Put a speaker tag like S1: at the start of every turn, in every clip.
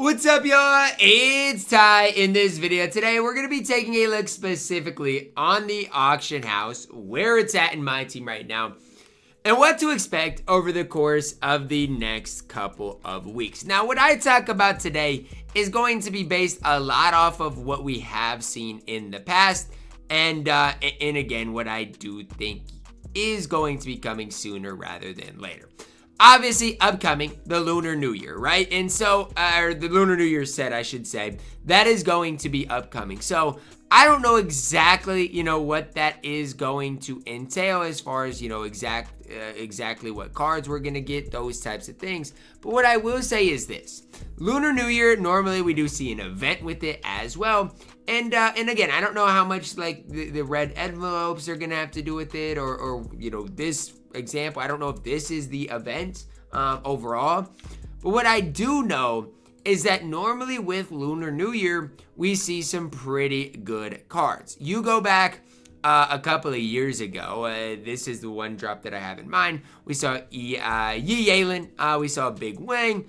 S1: What's up, y'all? It's Ty. In this video today, we're going to be taking a look specifically on the auction house, where it's at in my team right now, and what to expect over the course of the next couple of weeks. Now, what I talk about today is going to be based a lot off of what we have seen in the past, and again, what I do think is going to be coming sooner rather than later. Obviously, upcoming, the Lunar New Year, right? And so, or the Lunar New Year set, I should say, that is going to be upcoming. So, I don't know exactly, what that is going to entail as far as, exactly what cards we're going to get, those types of things. But what I will say is this. Lunar New Year, normally we do see an event with it as well. And again, I don't know how much, like, the red envelopes are going to have to do with it or this example. I don't know if this is the event overall. But what I do know is that normally with Lunar New Year, we see some pretty good cards. You go back a couple of years ago, this is the one drop that I have in mind. We saw Yalen, we saw Big Wang,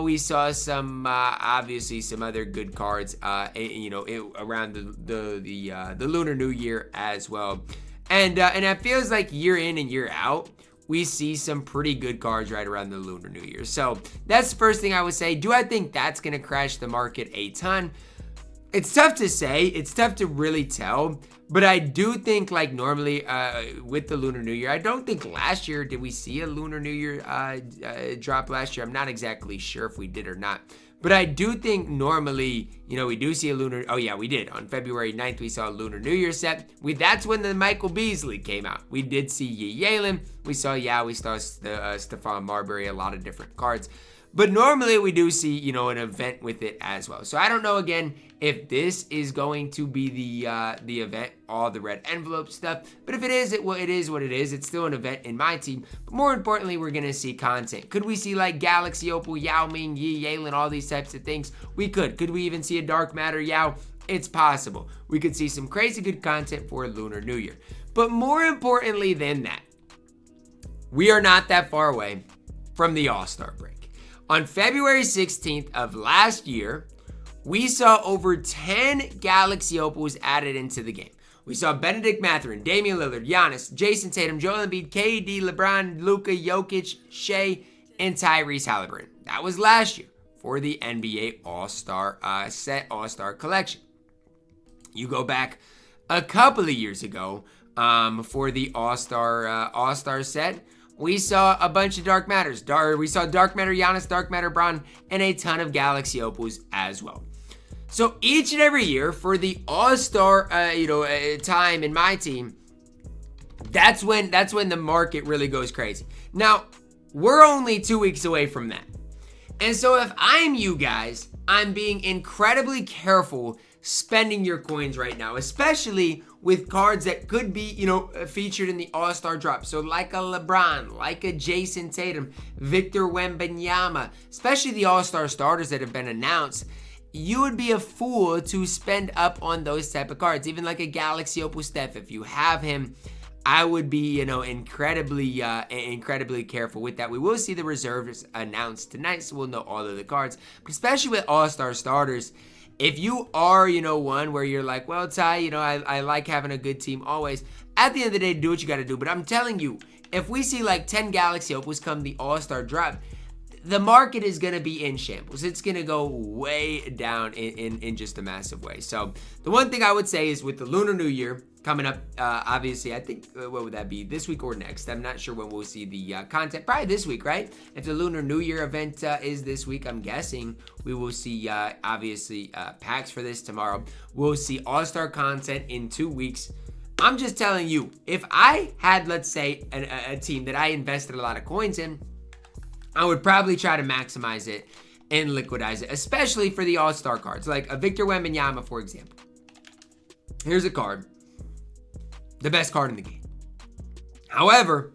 S1: we saw some, obviously some other good cards, around the Lunar New Year as well. And it feels like year in and year out, we see some pretty good cards right around the Lunar New Year. So that's the first thing I would say. Do I think that's going to crash the market a ton? It's tough to say. It's tough to really tell. But I do think, like, normally with the Lunar New Year, I don't think last year, did we see a Lunar New Year drop last year? I'm not exactly sure if we did or not. But I do think normally, we do see a Lunar... Oh, yeah, we did. On February 9th, we saw a Lunar New Year set. That's when the Michael Beasley came out. We did see Yalen. We saw Stephon Marbury, a lot of different cards. But normally, we do see, an event with it as well. So I don't know, again, if this is going to be the event, all the red envelope stuff. But if it is, it is what it is. It's still an event in my team. But more importantly, we're going to see content. Could we see, like, Galaxy Opal, Yao Ming, Yalen, all these types of things? We could. Could we even see a Dark Matter Yao? It's possible. We could see some crazy good content for Lunar New Year. But more importantly than that, we are not that far away from the All-Star break. On February 16th of last year, we saw over 10 Galaxy Opals added into the game. We saw Benedict Mathurin, Damian Lillard, Giannis, Jason Tatum, Joel Embiid, KD, LeBron, Luka, Jokic, Shea, and Tyrese Halliburton. That was last year for the NBA All-Star set, All-Star collection. You go back a couple of years ago for the All-Star set. We saw a bunch of Dark Matters. We saw Dark Matter Giannis, Dark Matter Bron, and a ton of Galaxy Opals as well. So each and every year for the All-Star, time in my team, that's when the market really goes crazy. Now, we're only 2 weeks away from that. And so if I'm you guys, I'm being incredibly careful spending your coins right now, especially with cards that could be, featured in the All-Star drop. So like a LeBron, like a Jason Tatum, Victor Wembanyama, especially the All-Star starters that have been announced, you would be a fool to spend up on those type of cards. Even like a Galaxy Opal Steph, if you have him, I would be, incredibly careful with that. We will see the reserves announced tonight, so we'll know all of the cards. But especially with All-Star starters, if you are, one where you're like, well, Ty, I like having a good team always. At the end of the day, do what you got to do. But I'm telling you, if we see like 10 Galaxy Opals come the All-Star drop, the market is going to be in shambles. It's going to go way down in just a massive way. So the one thing I would say is with the Lunar New Year coming up, obviously, I think, what would that be? This week or next? I'm not sure when we'll see the content. Probably this week, right? If the Lunar New Year event is this week, I'm guessing we will see, obviously, packs for this tomorrow. We'll see All-Star content in 2 weeks. I'm just telling you, if I had, let's say, a team that I invested a lot of coins in, I would probably try to maximize it and liquidize it, especially for the All-Star cards, like a Victor Wembanyama, for example. Here's a card. The best card in the game. However,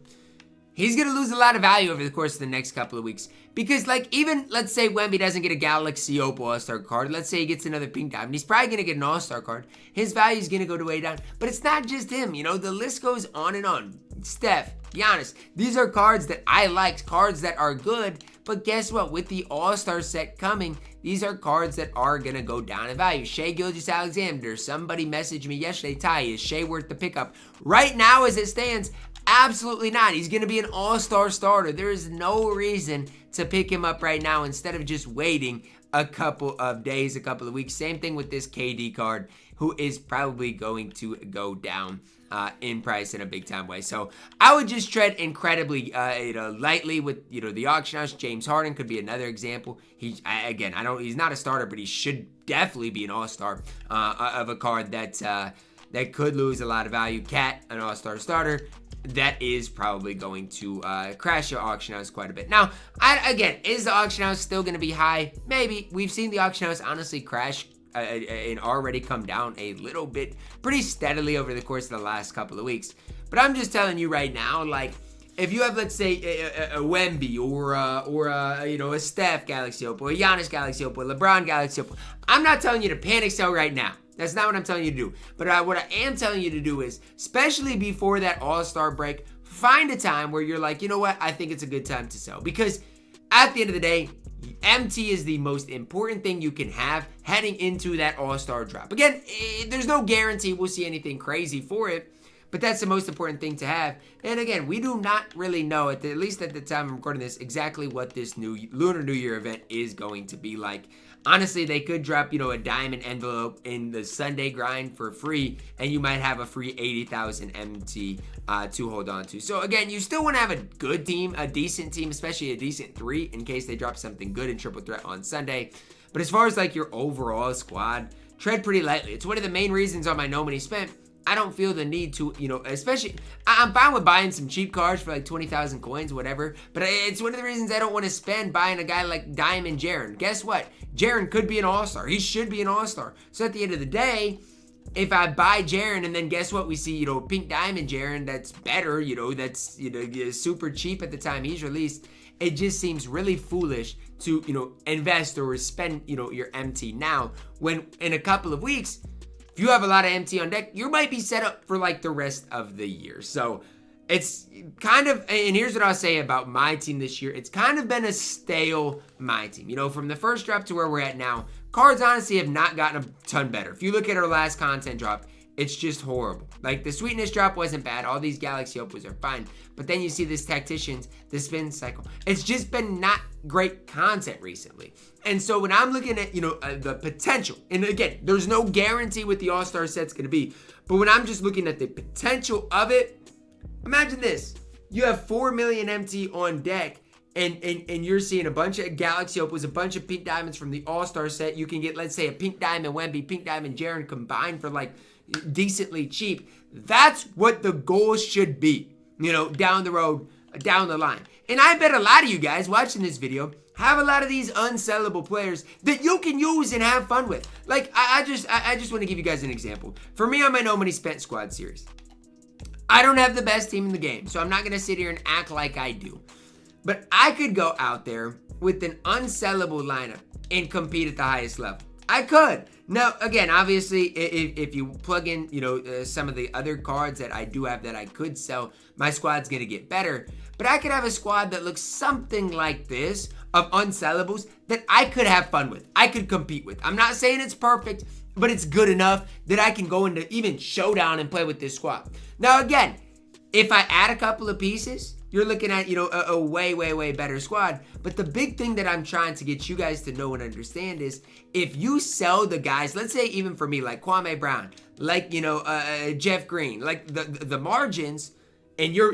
S1: he's going to lose a lot of value over the course of the next couple of weeks. Because, like, even, let's say Wemby doesn't get a Galaxy Opal All-Star card. Let's say he gets another Pink Diamond. He's probably going to get an All-Star card. His value is going to go way down. But it's not just him, the list goes on and on. Steph, Giannis. These are cards that I like, cards that are good. But guess what? With the All-Star set coming, these are cards that are going to go down in value. Shai Gilgeous-Alexander, somebody messaged me yesterday, Ty, is Shai worth the pickup? Right now as it stands, absolutely not. He's going to be an all-star starter. There is no reason to pick him up right now instead of just waiting a couple of days, a couple of weeks. Same thing with this KD card, who is probably going to go down in price in a big time way. So I would just tread incredibly lightly with the auction house. James Harden could be another example. He's not a starter, but he should definitely be an all-star of a card that could lose a lot of value. Cat, an all-star starter, that is probably going to crash your auction house quite a bit. Now, is the auction house still going to be high? Maybe. We've seen the auction house honestly crash and already come down a little bit pretty steadily over the course of the last couple of weeks. But I'm just telling you right now, like, if you have, let's say, a Wemby or a Steph Galaxy Opal, a Giannis Galaxy Opal, a LeBron Galaxy Opal, I'm not telling you to panic sell right now. That's not what I'm telling you to do. But what I am telling you to do is, especially before that All-Star break, find a time where you're like, you know what, I think it's a good time to sell. Because at the end of the day, MT is the most important thing you can have heading into that All-Star drop. Again, there's no guarantee we'll see anything crazy for it, but that's the most important thing to have. And again, we do not really know, at least at the time I'm recording this, exactly what this new Lunar New Year event is going to be like. Honestly, they could drop, a diamond envelope in the Sunday grind for free, and you might have a free 80,000 MT to hold on to. So again, you still want to have a good team, a decent team, especially a decent 3 in case they drop something good in triple threat on Sunday. But as far as like your overall squad, tread pretty lightly. It's one of the main reasons on my no money spent. I don't feel the need to, especially, I'm fine with buying some cheap cards for like 20,000 coins, whatever, but it's one of the reasons I don't want to spend buying a guy like Diamond Jaren. Guess what? Jaren could be an all-star. He should be an all-star. So at the end of the day, if I buy Jaren and then guess what? We see, pink Diamond Jaren that's better, that's, super cheap at the time he's released. It just seems really foolish to, invest or spend, your MT now when in a couple of weeks, if you have a lot of MT on deck, you might be set up for like the rest of the year. So it's kind of, and here's what I'll say about my team this year. It's kind of been a stale my team. From the first drop to where we're at now, cards honestly have not gotten a ton better. If you look at our last content drop, it's just horrible. Like the Sweetness drop wasn't bad. All these Galaxy Opals are fine. But then you see this Tacticians, the Spin Cycle. It's just been not great content recently. And so when I'm looking at, the potential, and again, there's no guarantee what the All-Star set's going to be. But when I'm just looking at the potential of it, imagine this. You have 4 million MT on deck. And you're seeing a bunch of Galaxy Opals, a bunch of pink diamonds from the All-Star set. You can get, let's say, a pink diamond Wemby, pink diamond Jaren combined for like decently cheap. That's what the goal should be, down the road, down the line. And I bet a lot of you guys watching this video have a lot of these unsellable players that you can use and have fun with. Like, I just want to give you guys an example. For me on my No Money Spent squad series, I don't have the best team in the game, so I'm not going to sit here and act like I do. But I could go out there with an unsellable lineup and compete at the highest level. I could. Now, again, obviously, if you plug in, some of the other cards that I do have that I could sell, my squad's going to get better. But I could have a squad that looks something like this of unsellables that I could have fun with. I could compete with. I'm not saying it's perfect, but it's good enough that I can go into even showdown and play with this squad. Now, again, if I add a couple of pieces, you're looking at, a way, way, way better squad. But the big thing that I'm trying to get you guys to know and understand is if you sell the guys, let's say even for me, like Kwame Brown, like, Jeff Green, like the margins, and you're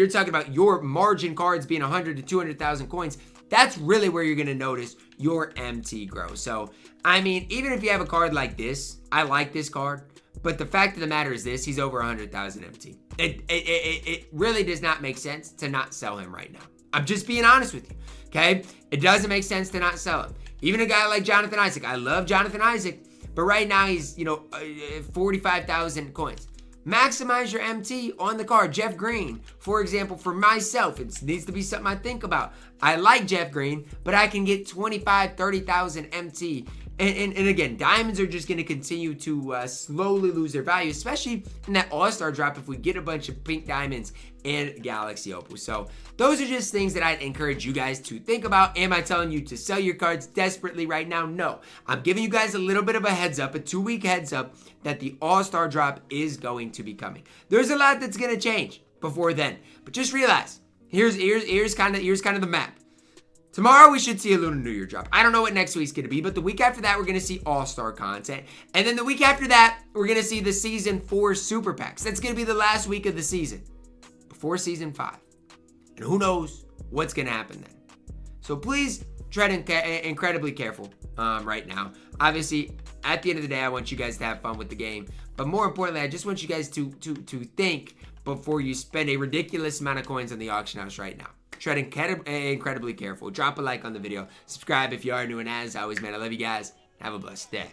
S1: talking about your margin cards being 100 to 200,000 coins, that's really where you're going to notice your MT grow. So, I mean, even if you have a card like this, I like this card. But the fact of the matter is this, he's over 100,000 MT. It really does not make sense to not sell him right now. I'm just being honest with you, okay? It doesn't make sense to not sell him. Even a guy like Jonathan Isaac. I love Jonathan Isaac, but right now he's, 45,000 coins. Maximize your MT on the card. Jeff Green, for example, for myself, it needs to be something I think about. I like Jeff Green, but I can get 25, 30,000 MT And again, diamonds are just going to continue to slowly lose their value, especially in that all-star drop if we get a bunch of pink diamonds and galaxy opals. So those are just things that I'd encourage you guys to think about. Am I telling you to sell your cards desperately right now? No. I'm giving you guys a little bit of a heads up, a 2-week heads up, that the all-star drop is going to be coming. There's a lot that's going to change before then, but just realize, here's kind of the map. Tomorrow we should see a Lunar New Year drop. I don't know what next week's going to be, but the week after that we're going to see All-Star content. And then the week after that, we're going to see the Season 4 Super Packs. That's going to be the last week of the season before Season 5. And who knows what's going to happen then. So please tread incredibly careful right now. Obviously, at the end of the day, I want you guys to have fun with the game. But more importantly, I just want you guys to think before you spend a ridiculous amount of coins on the auction house right now. Tread incredibly careful. Drop a like on the video. Subscribe if you are new. And as always, man, I love you guys. Have a blessed day.